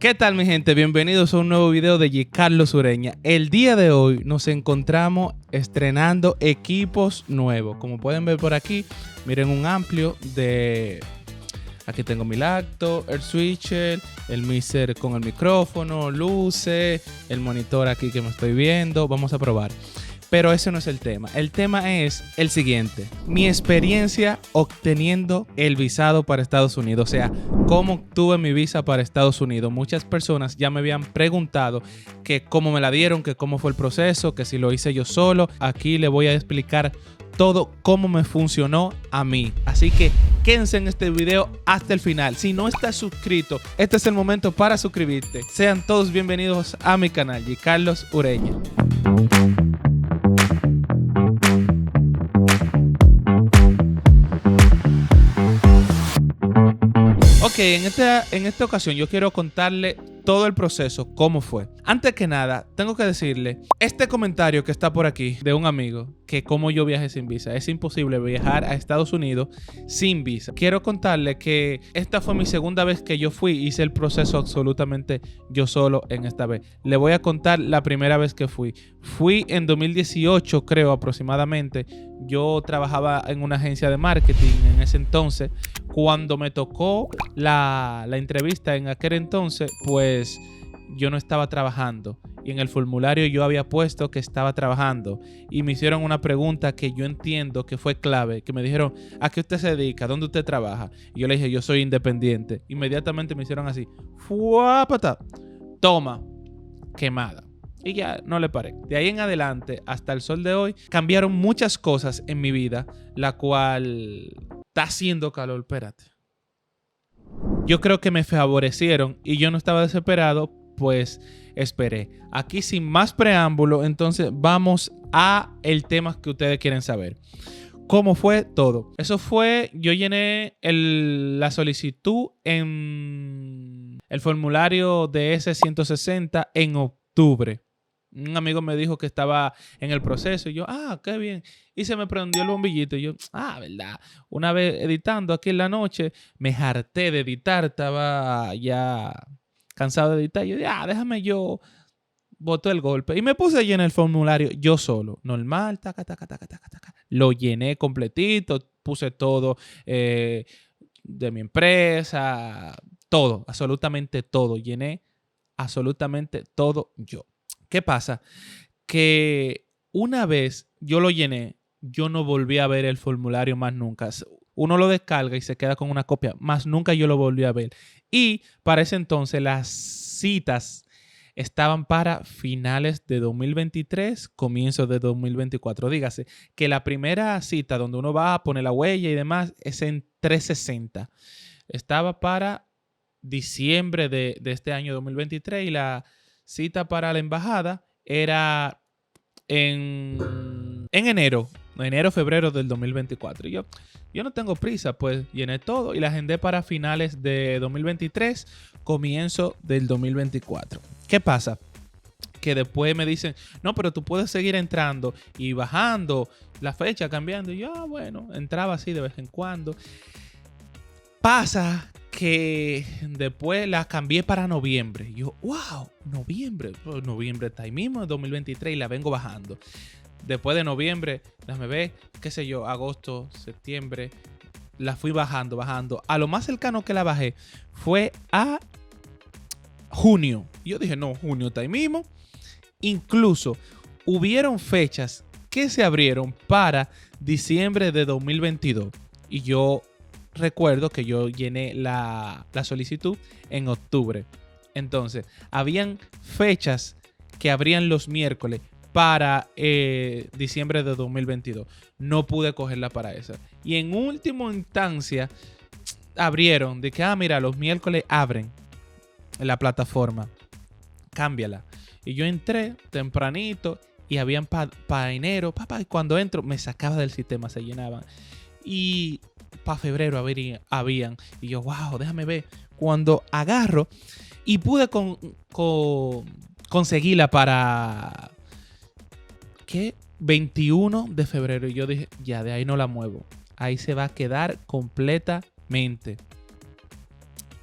¿Qué tal, mi gente? Bienvenidos a un nuevo video de Giancarlo Ureña. El día de hoy nos encontramos estrenando equipos nuevos. Como pueden ver por aquí, miren un amplio de... Aquí tengo mi lacto, el switcher, el mixer con el micrófono, luces, el monitor aquí que me estoy viendo. Vamos a probar. Pero ese no es el tema. El tema es el siguiente. Mi experiencia obteniendo el visado para Estados Unidos. O sea, cómo obtuve mi visa para Estados Unidos. Muchas personas ya me habían preguntado que cómo me la dieron, que cómo fue el proceso, que si lo hice yo solo. Aquí les voy a explicar todo cómo me funcionó a mí. Así que quédense en este video hasta el final. Si no estás suscrito, este es el momento para suscribirte. Sean todos bienvenidos a mi canal, Giancarlo Ureña. Ok, en esta ocasión yo quiero contarle todo el proceso, cómo fue. Antes que nada, tengo que decirle, este comentario que está por aquí de un amigo, que cómo yo viajé sin visa. Es imposible viajar a Estados Unidos sin visa. Quiero contarle que esta fue mi segunda vez que yo fui. Hice el proceso absolutamente yo solo en esta vez. Le voy a contar la primera vez que fui. Fui en 2018, creo, aproximadamente. Yo trabajaba en una agencia de marketing en ese entonces. Cuando me tocó la entrevista en aquel entonces, pues yo no estaba trabajando. Y en el formulario yo había puesto que estaba trabajando. Y me hicieron una pregunta que yo entiendo que fue clave. Que me dijeron, ¿a qué usted se dedica? ¿Dónde usted trabaja? Y yo le dije, yo soy independiente. Inmediatamente me hicieron así. ¡Fuapata! Toma. Quemada. Y ya no le paré. De ahí en adelante, hasta el sol de hoy, cambiaron muchas cosas en mi vida, la cual está haciendo calor. Espérate. Yo creo que me favorecieron y yo no estaba desesperado, pues esperé. Aquí sin más preámbulo, entonces vamos a el tema que ustedes quieren saber. ¿Cómo fue todo? Eso fue, yo llené la solicitud en el formulario de S-160 en octubre. Un amigo me dijo que estaba en el proceso y yo, qué bien. Y se me prendió el bombillito y yo, verdad. Una vez editando aquí en la noche, me harté de editar, estaba ya cansado de editar. Yo dije, déjame yo, boté el golpe. Y me puse allí en el formulario yo solo, normal, taca, taca, taca, taca, taca. Lo llené completito, puse todo de mi empresa, todo, absolutamente todo. Llené absolutamente todo yo. ¿Qué pasa? Que una vez yo lo llené, yo no volví a ver el formulario más nunca. Uno lo descarga y se queda con una copia, más nunca yo lo volví a ver. Y para ese entonces las citas estaban para finales de 2023, comienzos de 2024. Dígase que la primera cita donde uno va a poner la huella y demás es en 360. Estaba para diciembre de este año 2023 y la cita para la embajada era en enero, febrero del 2024. Y yo no tengo prisa, pues llené todo y la agendé para finales de 2023, comienzo del 2024. ¿Qué pasa? Que después me dicen, no, pero tú puedes seguir entrando y bajando la fecha, cambiando. Y yo, bueno, entraba así de vez en cuando. Pasa que después la cambié para noviembre. Y yo, wow, noviembre. Pues noviembre está ahí mismo, 2023, y la vengo bajando. Después de noviembre, déjame ver, qué sé yo, agosto, septiembre, la fui bajando. A lo más cercano que la bajé fue a junio. Y yo dije, no, junio está ahí mismo. Incluso hubieron fechas que se abrieron para diciembre de 2022. Y yo recuerdo que yo llené la solicitud en octubre. Entonces, habían fechas que abrían los miércoles para diciembre de 2022. No pude cogerla para esa. Y en última instancia, abrieron de que, mira, los miércoles abren en la plataforma. Cámbiala. Y yo entré tempranito y habían para enero. Y cuando entro, me sacaba del sistema, se llenaban. Y para febrero habían. Y yo, wow, déjame ver. Cuando agarro y pude conseguirla para... ¿qué? 21 de febrero. Y yo dije, ya, de ahí no la muevo. Ahí se va a quedar completamente.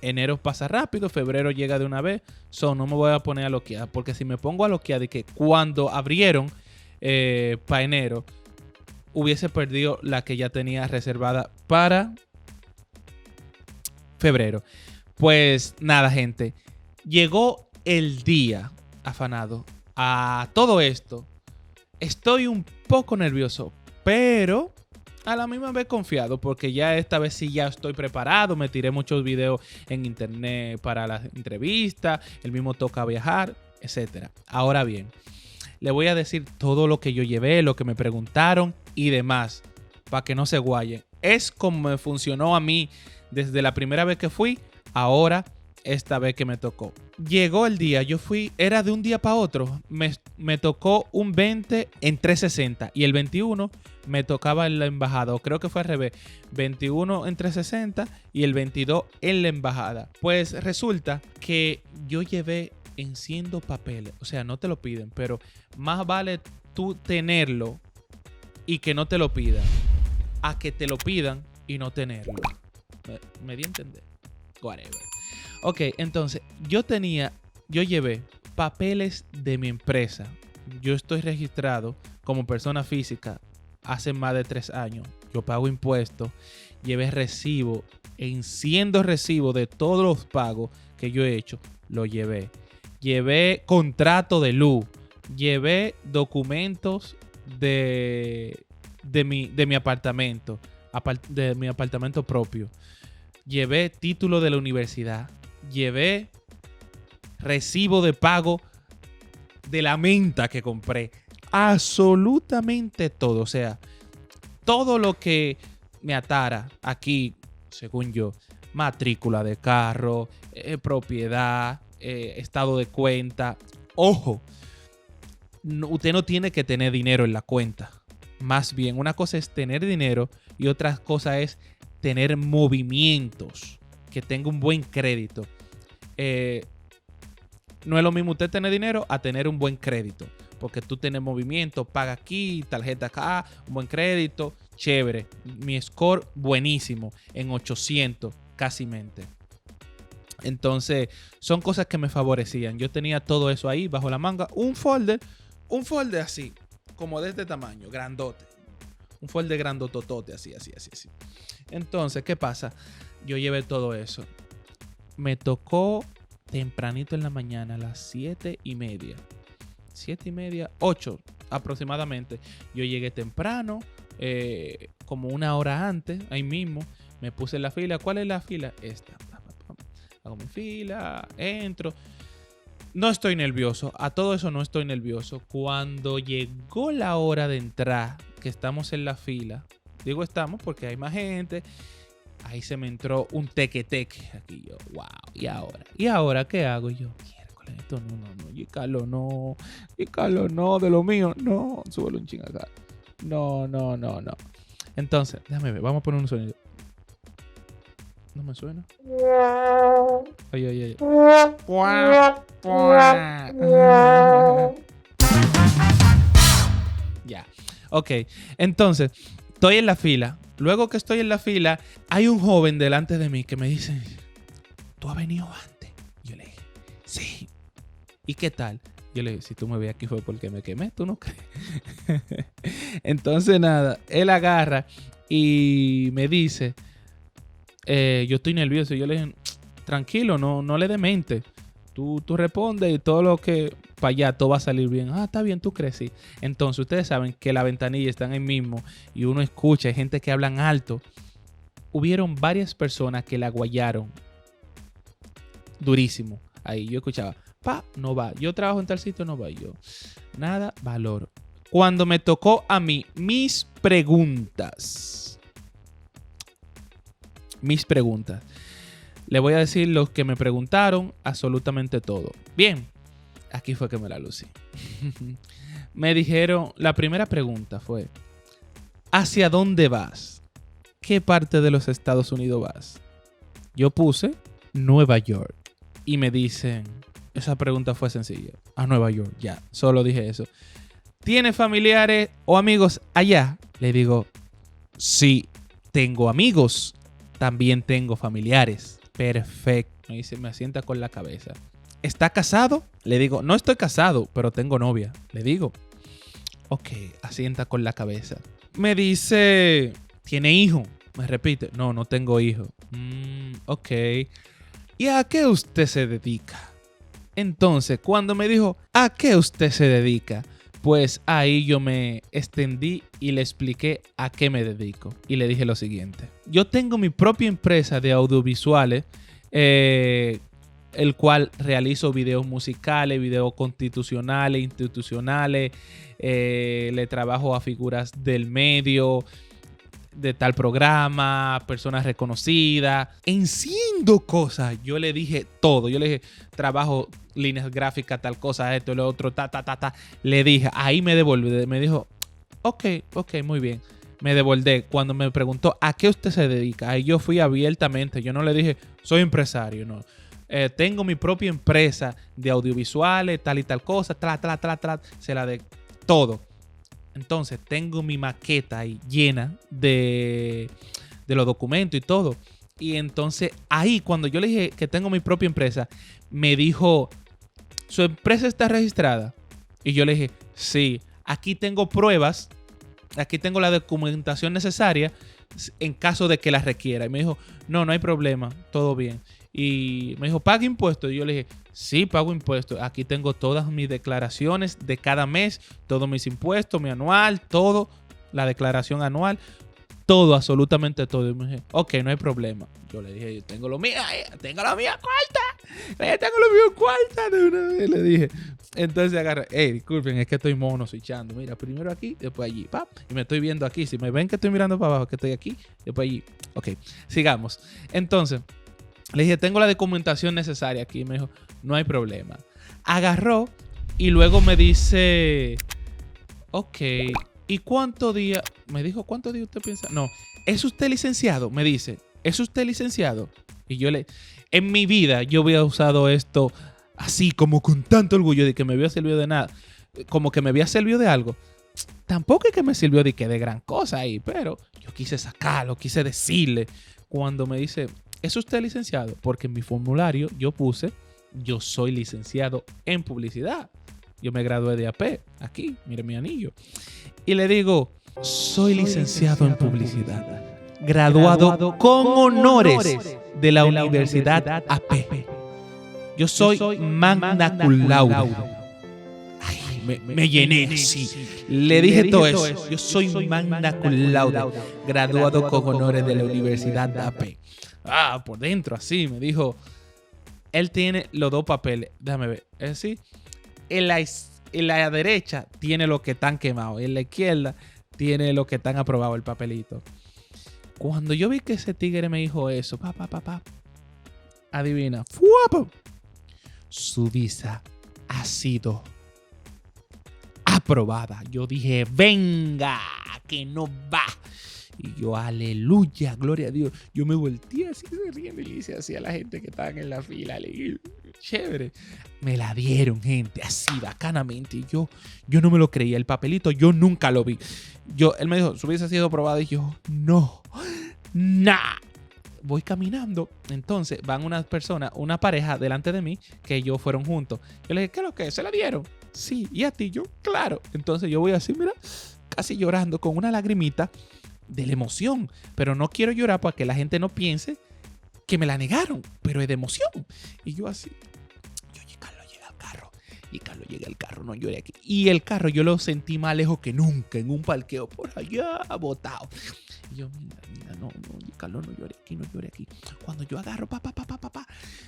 Enero pasa rápido, febrero llega de una vez. No me voy a poner a loquear. Porque si me pongo a loquear de que cuando abrieron para enero, hubiese perdido la que ya tenía reservada para febrero. Pues nada, gente. Llegó el día, afanado, a todo esto. Estoy un poco nervioso, pero a la misma vez confiado, porque ya esta vez sí ya estoy preparado. Me tiré muchos videos en internet para las entrevistas, el mismo Toca Viajar, etc. Ahora bien, le voy a decir todo lo que yo llevé, lo que me preguntaron y demás, para que no se guayen. Es como me funcionó a mí desde la primera vez que fui, ahora esta vez que me tocó. Llegó el día, yo fui, era de un día para otro. Me tocó un 20 en 360 y el 21 me tocaba en la embajada, o creo que fue al revés, 21 en 360 y el 22 en la embajada. Pues resulta que yo llevé enciendo papeles, o sea, no te lo piden, pero más vale tú tenerlo y que no te lo pidan, a que te lo pidan y no tenerlo. ¿Me di a entender? Whatever. Ok, entonces, yo llevé papeles de mi empresa. Yo estoy registrado como persona física hace más de 3 años. Yo pago impuestos, llevé recibo, enciendo recibo de todos los pagos que yo he hecho, lo llevé. Llevé contrato de luz, llevé documentos de mi apartamento, de mi apartamento propio. Llevé título de la universidad. Llevé recibo de pago de la menta que compré. Absolutamente todo. O sea, todo lo que me atara aquí, según yo. Matrícula de carro, propiedad, estado de cuenta. Ojo, usted no tiene que tener dinero en la cuenta. Más bien, una cosa es tener dinero y otra cosa es tener movimientos, que tenga un buen crédito. No es lo mismo usted tener dinero a tener un buen crédito, porque tú tienes movimiento, paga aquí, tarjeta acá, un buen crédito, chévere. Mi score buenísimo, en 800 casi mente. Entonces son cosas que me favorecían. Yo tenía todo eso ahí bajo la manga, un folder así, como de este tamaño, grandote. Un folder grandototote, así. Entonces, ¿qué pasa? Yo llevé todo eso. Me tocó tempranito en la mañana, a las 7:30. 7:30, 8 aproximadamente. Yo llegué temprano, como una hora antes, ahí mismo. Me puse en la fila. ¿Cuál es la fila? Esta. Hago mi fila, entro. No estoy nervioso. A todo eso no estoy nervioso. Cuando llegó la hora de entrar, que estamos en la fila, digo estamos porque hay más gente, ahí se me entró un teque-teque. Aquí yo, wow, ¿y ahora qué hago? Y yo, miércoles, esto no, y Carlos, no, de lo mío, no, súbelo un ching acá. No. Entonces, déjame ver, vamos a poner un sonido. ¿No me suena? Ay. Ya, ok. Entonces, estoy en la fila. Luego que estoy en la fila, hay un joven delante de mí que me dice, ¿tú has venido antes? Yo le dije, sí. ¿Y qué tal? Yo le dije, si tú me ves aquí fue porque me quemé, ¿tú no crees? Entonces, nada, él agarra y me dice, yo estoy nervioso. Yo le dije, tranquilo, no le dé mente. Tú respondes y todo lo que para allá, todo va a salir bien. Ah, está bien, tú crees, sí. Entonces, ustedes saben que la ventanilla están ahí mismo y uno escucha, hay gente que hablan alto. Hubieron varias personas que la guayaron durísimo. Ahí yo escuchaba, no va. Yo trabajo en tal sitio, no va. Yo, nada, valor. Cuando me tocó a mí, mis preguntas. Le voy a decir los que me preguntaron, absolutamente todo. Bien, aquí fue que me la lucí. Me dijeron, la primera pregunta fue, ¿hacia dónde vas? ¿Qué parte de los Estados Unidos vas? Yo puse Nueva York. Y me dicen, esa pregunta fue sencilla. A Nueva York, ya, solo dije eso. ¿Tienes familiares o amigos allá? Le digo, sí, tengo amigos. También tengo familiares. Perfecto. Me asienta con la cabeza. ¿Está casado? Le digo, no estoy casado, pero tengo novia. Le digo, ok, asienta con la cabeza. Me dice, ¿tiene hijo? Me repite, no tengo hijo. Ok. ¿Y a qué usted se dedica? Entonces, cuando me dijo, ¿a qué usted se dedica? Pues ahí yo me extendí y le expliqué a qué me dedico. Y le dije lo siguiente. Yo tengo mi propia empresa de audiovisuales, el cual realizo videos musicales, videos constitucionales, institucionales. Le trabajo a figuras del medio, de tal programa, personas reconocidas. Enciendo cosas. Yo le dije todo. Yo le dije, trabajo líneas gráficas, tal cosa, esto, lo otro, ta. Le dije, ahí me devolví. Me dijo, ok, muy bien. Me devolví. Cuando me preguntó, ¿a qué usted se dedica? Ahí yo fui abiertamente. Yo no le dije, soy empresario, no. Tengo mi propia empresa de audiovisuales, tal y tal cosa, se la de todo. Entonces, tengo mi maqueta ahí llena de los documentos y todo. Y entonces, ahí, cuando yo le dije que tengo mi propia empresa, me dijo, ¿su empresa está registrada? Y yo le dije, sí, aquí tengo pruebas, aquí tengo la documentación necesaria en caso de que la requiera. Y me dijo, no hay problema, todo bien. Y me dijo, ¿paga impuestos? Y yo le dije, sí, pago impuestos. Aquí tengo todas mis declaraciones de cada mes, todos mis impuestos, mi anual, todo, la declaración anual, todo, absolutamente todo. Y me dije, ok, no hay problema. Yo le dije, yo tengo lo mío, tengo la mía cuarta. Tengo lo mío cuarta. De una vez le dije. Entonces agarré, disculpen, es que estoy mono switchando. Mira, primero aquí, después allí. ¡Pap! Y me estoy viendo aquí. Si me ven que estoy mirando para abajo, que estoy aquí, después allí. Ok, sigamos. Entonces, le dije, tengo la documentación necesaria aquí. Me dijo, no hay problema. Agarró y luego me dice, ok, ¿y cuántos días? Me dijo, ¿cuántos días usted piensa? No, ¿es usted licenciado? Me dice, ¿es usted licenciado? Y yo en mi vida yo había usado esto así como con tanto orgullo de que me había servido de nada. Como que me había servido de algo. Tampoco es que me sirvió de gran cosa ahí, pero yo quise sacarlo, quise decirle. Cuando me dice, ¿es usted licenciado? Porque en mi formulario yo puse, yo soy licenciado en publicidad. Yo me gradué de AP, aquí, mire mi anillo. Y le digo, soy licenciado en publicidad, graduado con honores de la Universidad AP. Yo soy magna cum laude. Ay, me llené así. Le dije todo eso. Yo soy magna cum laude, graduado con honores de la Universidad AP. Por dentro, así, me dijo. Él tiene los dos papeles. Déjame ver. Es así. En la derecha tiene los que están quemados. En la izquierda tiene los que están aprobados, el papelito. Cuando yo vi que ese tigre me dijo eso, adivina. ¡Fuapa! Su visa ha sido aprobada. Yo dije, venga, que no va. Y yo, aleluya, gloria a Dios. Yo me volteé así, se riendo y le hice así a la gente que estaban en la fila. Le dije, chévere. Me la dieron, gente, así, bacanamente. Y yo no me lo creía. El papelito, yo nunca lo vi. Él me dijo, su visa ha sido aprobada. Y yo, no, voy caminando. Entonces van unas personas, una pareja delante de mí, que ellos fueron juntos. Yo le dije, ¿qué es lo que es? ¿Se la dieron? Sí. ¿Y a ti? Yo, claro. Entonces yo voy así, mira, casi llorando con una lagrimita de la emoción, pero no quiero llorar para que la gente no piense que me la negaron, pero es de emoción. Y yo así, Carlos llega al carro, no lloré aquí. Y el carro yo lo sentí más lejos que nunca, en un parqueo por allá, botado. Y yo, mira, no, Carlos, no lloré aquí. Cuando yo agarro,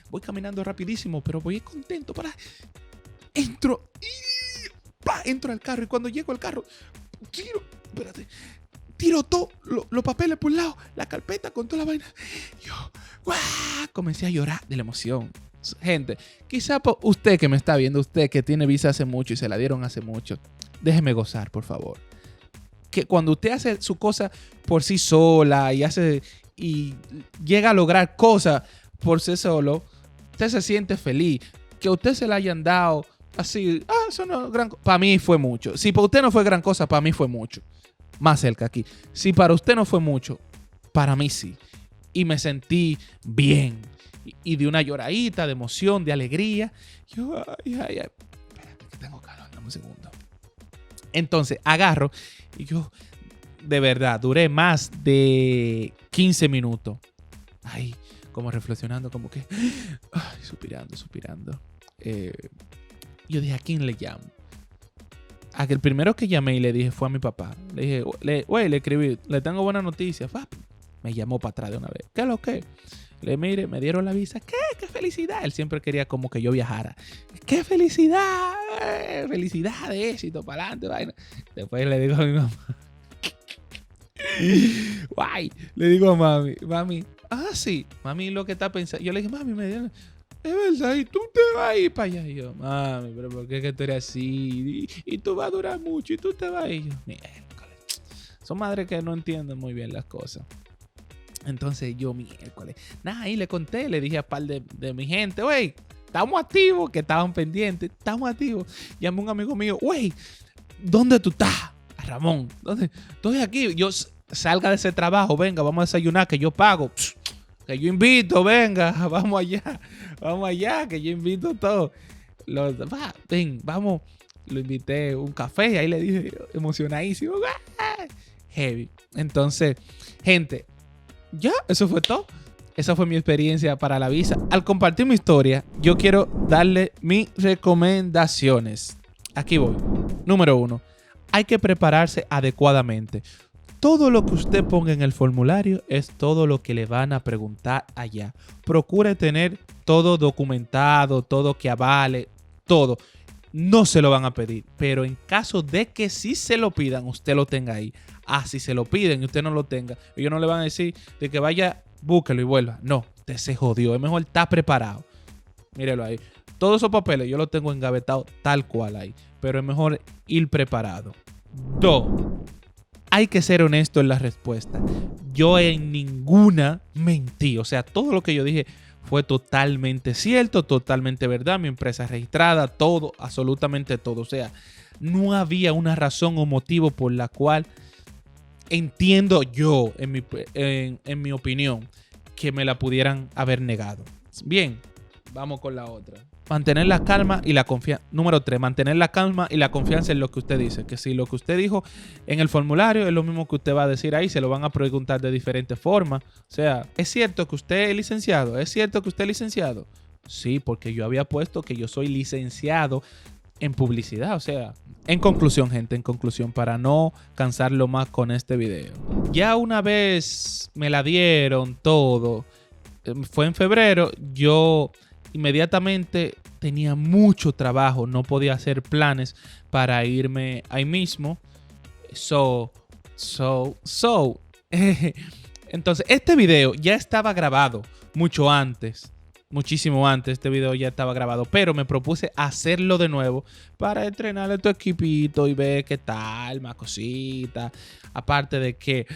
voy caminando rapidísimo, pero voy contento, entro al carro, y cuando llego al carro, tiro todos los papeles por un lado, la carpeta con toda la vaina. Yo comencé a llorar de la emoción. Gente, quizá usted que me está viendo, usted que tiene visa hace mucho y se la dieron hace mucho, déjeme gozar, por favor. Que cuando usted hace su cosa por sí sola y llega a lograr cosas por sí solo, usted se siente feliz. Que a usted se la hayan dado así, eso no es gran cosa. Para mí fue mucho. Si para usted no fue gran cosa, para mí fue mucho. Más cerca aquí. Si para usted no fue mucho, para mí sí. Y me sentí bien. y de una lloradita, de emoción, de alegría. Yo, ay. Espérate que tengo calor, dame un segundo. Entonces agarro y yo, de verdad, duré más de 15 minutos. Ay, como reflexionando, como que, ay, suspirando. Yo dije, ¿a quién le llamo? A que el primero que llamé y le dije fue a mi papá. Le dije, güey, le escribí, le tengo buena noticia. Papi. Me llamó para atrás de una vez. ¿Qué es lo que? Le mire, me dieron la visa. ¿Qué felicidad? Él siempre quería como que yo viajara. ¡Qué felicidad! Felicidad de éxito, para adelante, vaina. Después le digo a mi mamá. Guay. Le digo a mami, sí, mami lo que está pensando. Yo le dije, mami, me dieron. Es verdad, y tú te vas a ir para allá. Y yo, mami, pero ¿por qué es que tú eres así? Y tú vas a durar mucho y tú te vas a ir. Y yo, miércoles. Son madres que no entienden muy bien las cosas. Entonces yo, miércoles. Nada, ahí le conté, le dije a par de mi gente, güey, estamos activos, que estaban pendientes, estamos activos. Llamé a un amigo mío, güey, ¿dónde tú estás? Ramón, ¿dónde? Estoy aquí. Yo salga de ese trabajo, venga, vamos a desayunar, que yo pago. Que yo invito, venga, vamos allá, que yo invito todo. Ven, vamos. Lo invité a un café y ahí le dije, emocionadísimo. Heavy. Entonces, gente, ya, eso fue todo. Esa fue mi experiencia para la visa. Al compartir mi historia, yo quiero darle mis recomendaciones. Aquí voy. Número 1. Hay que prepararse adecuadamente. Todo lo que usted ponga en el formulario es todo lo que le van a preguntar allá. Procure tener todo documentado, todo que avale, todo. No se lo van a pedir, pero en caso de que sí se lo pidan, usted lo tenga ahí. Si se lo piden y usted no lo tenga, ellos no le van a decir de que vaya, búsquelo y vuelva. No, usted se jodió. Es mejor estar preparado. Mírelo ahí. Todos esos papeles yo los tengo engavetados tal cual ahí, pero es mejor ir preparado. 2. Hay que ser honesto en la respuesta. Yo en ninguna mentí. O sea, todo lo que yo dije fue totalmente cierto, totalmente verdad. Mi empresa registrada, todo, absolutamente todo. O sea, no había una razón o motivo por la cual entiendo yo, en mi opinión, que me la pudieran haber negado. Bien, vamos con la otra. Mantener la calma y la confianza. Número 3, mantener la calma y la confianza en lo que usted dice. Que si lo que usted dijo en el formulario es lo mismo que usted va a decir ahí, se lo van a preguntar de diferentes formas. O sea, ¿es cierto que usted es licenciado? ¿Es cierto que usted es licenciado? Sí, porque yo había puesto que yo soy licenciado en publicidad. O sea, en conclusión, gente, para no cansarlo más con este video. Ya una vez me la dieron todo, fue en febrero, yo inmediatamente tenía mucho trabajo, no podía hacer planes para irme ahí mismo. Entonces, este video ya estaba grabado mucho antes. Muchísimo antes este video ya estaba grabado, pero me propuse hacerlo de nuevo para entrenar a tu equipito y ver qué tal, más cositas. Aparte de que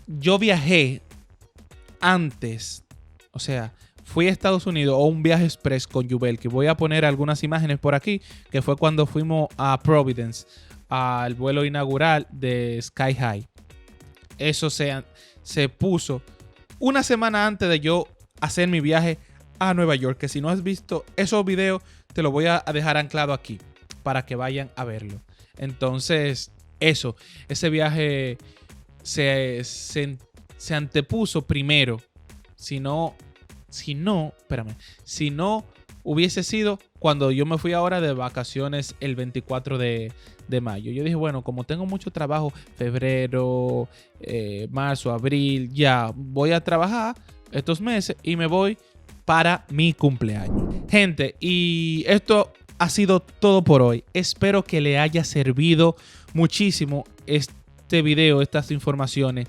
yo viajé antes, o sea, fui a Estados Unidos o un viaje express con Yubel, que voy a poner algunas imágenes por aquí, que fue cuando fuimos a Providence, al vuelo inaugural de Sky High. Eso se puso una semana antes de yo hacer mi viaje a Nueva York, que si no has visto esos videos, te lo voy a dejar anclado aquí para que vayan a verlo. Entonces, ese viaje se antepuso primero. Si no hubiese sido cuando yo me fui ahora de vacaciones el 24 de mayo. Yo dije, bueno, como tengo mucho trabajo, febrero, marzo, abril, ya voy a trabajar estos meses y me voy para mi cumpleaños. Gente, y esto ha sido todo por hoy. Espero que le haya servido muchísimo este video, estas informaciones.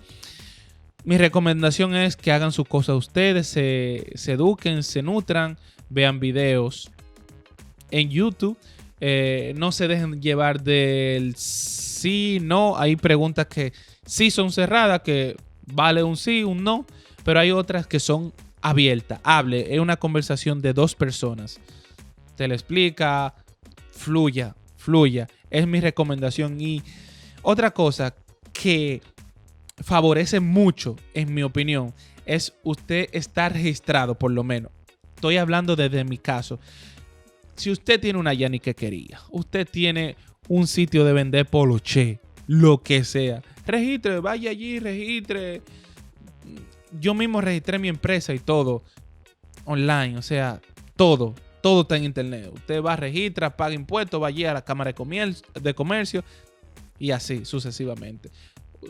Mi recomendación es que hagan sus cosas ustedes, se eduquen, se nutran, vean videos en YouTube. No se dejen llevar del sí, no. Hay preguntas que sí son cerradas, que vale un sí, un no, pero hay otras que son abiertas. Hable, es una conversación de dos personas. Te lo explica, fluya. Es mi recomendación. Y otra cosa que favorece mucho, en mi opinión, es usted estar registrado, por lo menos. Estoy hablando desde mi caso. Si usted tiene una yaniquequería, usted tiene un sitio de vender poloché, lo que sea, registre, vaya allí, registre. Yo mismo registré mi empresa y todo online, o sea, todo está en internet. Usted va, registra, paga impuestos, va allí a la Cámara de Comercio y así sucesivamente.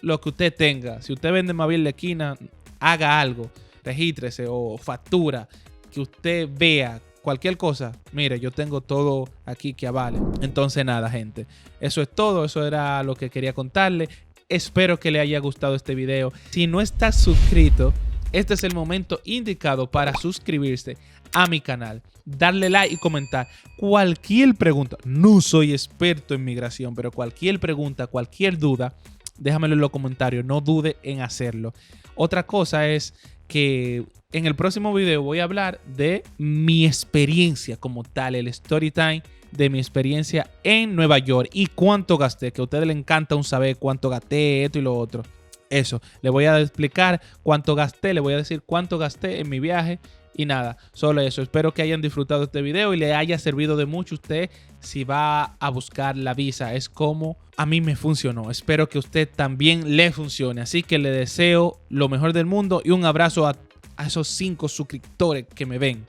Lo que usted tenga, si usted vende móvil de esquina, haga algo, regístrese o factura, que usted vea cualquier cosa. Mire, yo tengo todo aquí que avale. Entonces nada, gente, eso es todo, eso era lo que quería contarle. Espero que le haya gustado este video. Si no estás suscrito, este es el momento indicado para suscribirse a mi canal, darle like y comentar cualquier pregunta. No soy experto en migración, pero cualquier pregunta, cualquier duda, déjamelo en los comentarios, no dude en hacerlo. Otra cosa es que en el próximo video voy a hablar de mi experiencia como tal, el story time de mi experiencia en Nueva York y cuánto gasté, que a ustedes les encanta un saber cuánto gasté, esto y lo otro. Eso, le voy a explicar cuánto gasté, le voy a decir cuánto gasté en mi viaje y nada, solo eso. Espero que hayan disfrutado este video y le haya servido de mucho a usted si va a buscar la visa. Es como a mí me funcionó. Espero que a usted también le funcione. Así que le deseo lo mejor del mundo y un abrazo a esos 5 suscriptores que me ven.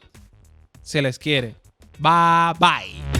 Se les quiere. Bye, bye.